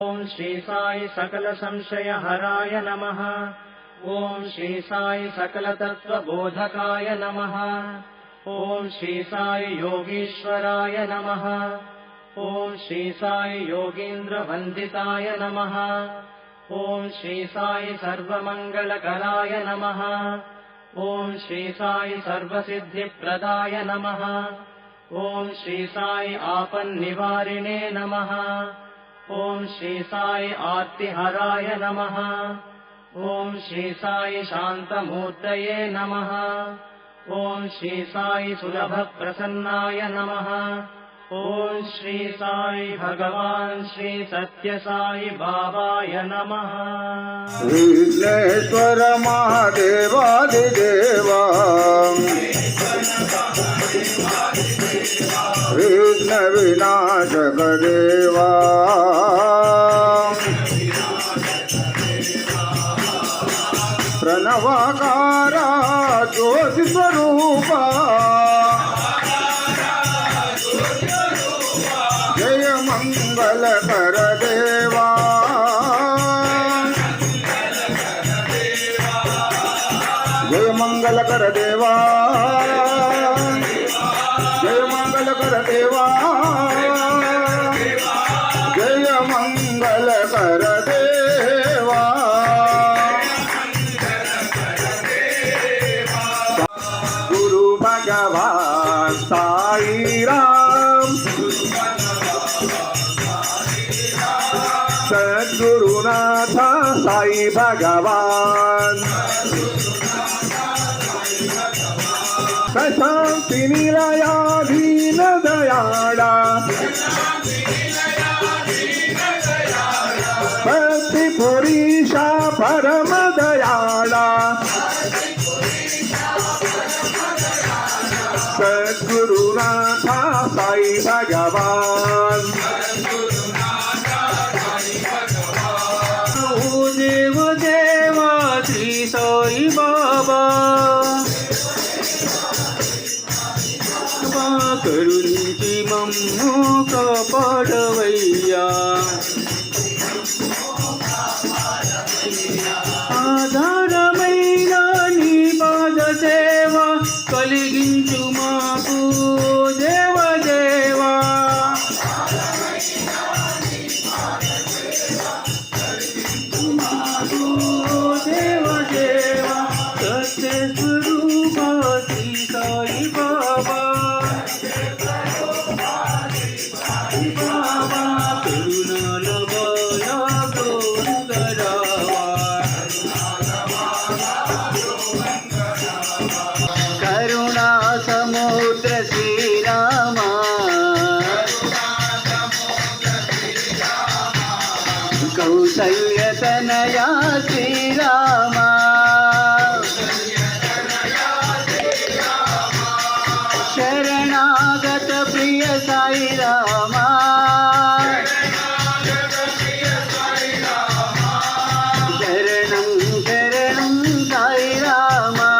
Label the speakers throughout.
Speaker 1: ओम श्री साई सकल संशय हराय नमः। ओम श्री साई सकल तत्व बोधकाय नमः। ओम श्री साई योगीश्वराय नमः। ओम श्री साई योगींद्र वंदिताय नमः। ओम श्री साई सर्वमंगलकराय नमः। ओम श्री साई सर्वसिद्धिप्रदाय नमः। ओम श्री साई आपन्निवारिणे नमः। ओम श्री साई आर्तिहराय नमः। ओम श्री साई शांतमूर्तये नमः। ओम श्री साई सुलभप्रसन्नाय नमः। ओम श्री साई भगवान श्री सत्य साई बाबाय नमः।
Speaker 2: विघ्नेश्वर महादेवादिदेवा विघ्न विनाशक देवा प्रणवाकारा ज्योति स्वरूपा जय मंगल कर देवा जय मंगल कर देवा जय मंगल कर देवा जय मंगल कर देवा। गुरु भगवान साई राम सद्गुरुनाथ साई भगवान प्रशांति निलयाधीन दयाळा भक्ति पुरीशा परम दयाळा सद्गुरुनाथ साई भगवान।
Speaker 1: देव देवा श्री साई बाबा करुणीची मम्मू कापाडवैया ఆధారమైన నీ పాద సేవ కలిగించు మాకు దేవదేవా దేవదేవా సత్య స్వరూప శ్రీ సాయి బాబా కరుణాల బాల గోవిందరావా కరుణా సముద్ర శ్రీరామా కౌసల్య తనయా శ్రీరామా శరణాగత ప్రియ సాయి రామా శరణం శరణం సాయి రామా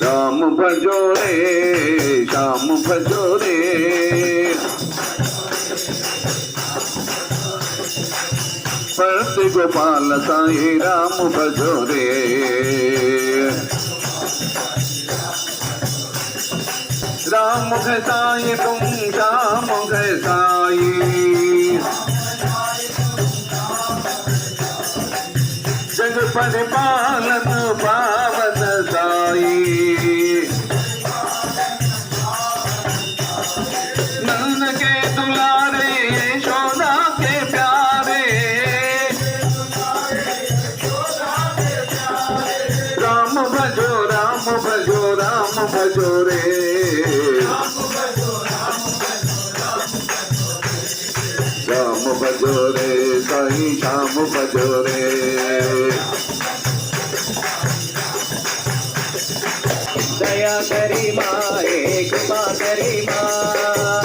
Speaker 2: राम भजो रे श्याम भजो रे पति गोपाल साई राम भजो रे राम है साई तुम श्याम है साई जग परिपालन पावन साई नंद के दुलारे यशोदा के प्यारे राम भजो राम भजो राम भजो रे राम भजो रे साई श्याम भजो रे
Speaker 1: दया करी माए कृपा करी माँ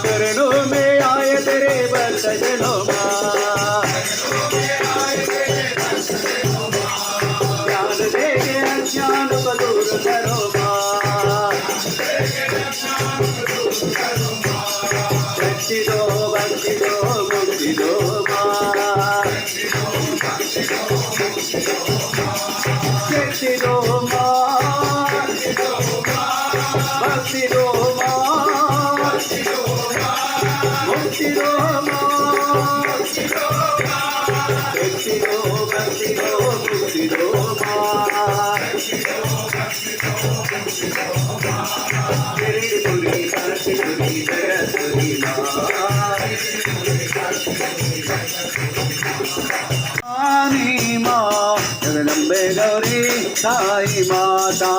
Speaker 1: चरणों में आए तेरे भक्त जनों माँ ज्ञान दे के अज्ञान को दूर करो माँ शक्ति दो भक्ति दो मुक्ति दो माँ शक्ति दो माँ भक्ति दो माँ मुक्ति दो माँ शक्ति दो भक्ति दो मुक्ति दो माँ तेरी पूरी शक्ति पूरी जगतपुरी माँ रानी माँ जगदम्बे गौरी साई माता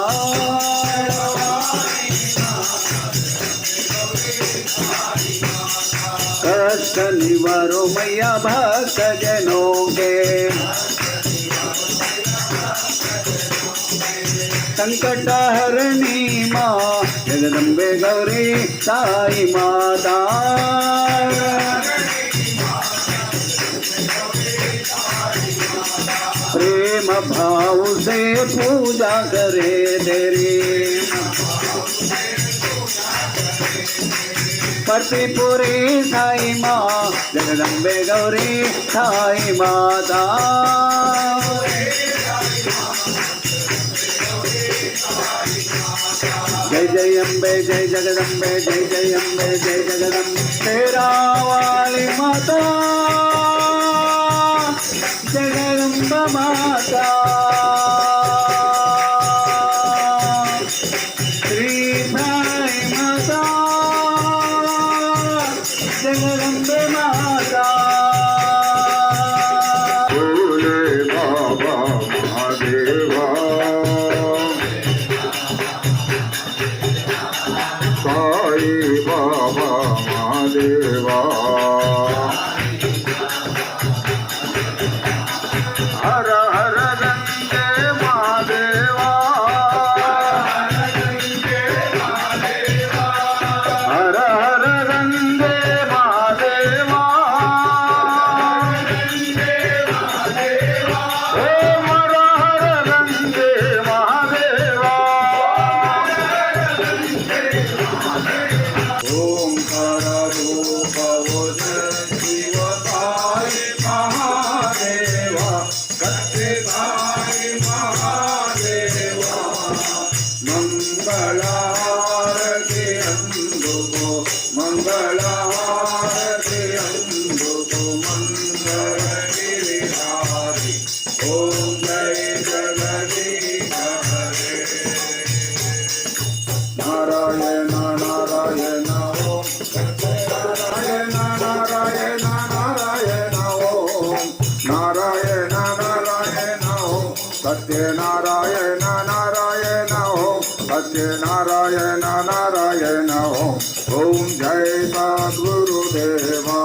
Speaker 1: कष्ट निवारो मैया भक्त जनों के संकट हरणी माँ जगदम्बे गौरी साई माता प्रेम भाव से पूजा करे तेरी पतिपुरी साई माँ जगदम्बे गौरी साई माता जय जय अम्बे जय जगदम्बे जय जय अम्बे जय जगदम्बे तेरा वाली माता जगदम्बा माता श्री साई माता जगदम्बे माता
Speaker 2: भोले बाबा महादेवा साई बाबा महादेवा हर हर गंगे महादेवा हर हर गंगे महादेवा ओम हर हर गंगे महादेवा ओंकार रूप शिव साई महादेवा सत्य साई महादेवा मंगलारति अंबुको मंगलारति अंबुको मंगल गिरिधारी ओम जय जगदीश हरे नारायण नारायण ओम नारायण नारायण नारायण ओम नारायण नारायण ओम सत्यनारायण नारायण ओम सत्यनारायण नारायण ओम ओम जय सद्गुरुदेवा